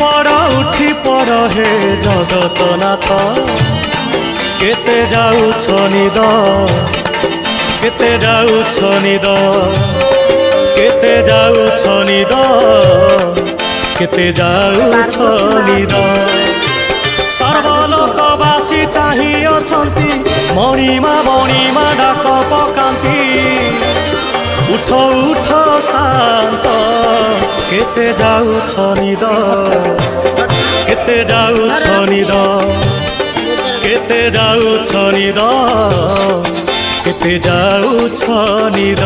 उठी पड़ हे जगतनाथ केते जाउछ निद केते जाउछ निद केते जाउछ निद केते जाउछ निद सर्वलोकवासी चाहि अछंती मणिमा डाक पकांती उठ उठ शांत केते जाउछ निद केते जाउछ निद केते जाउछ निद केते जाउछ निद।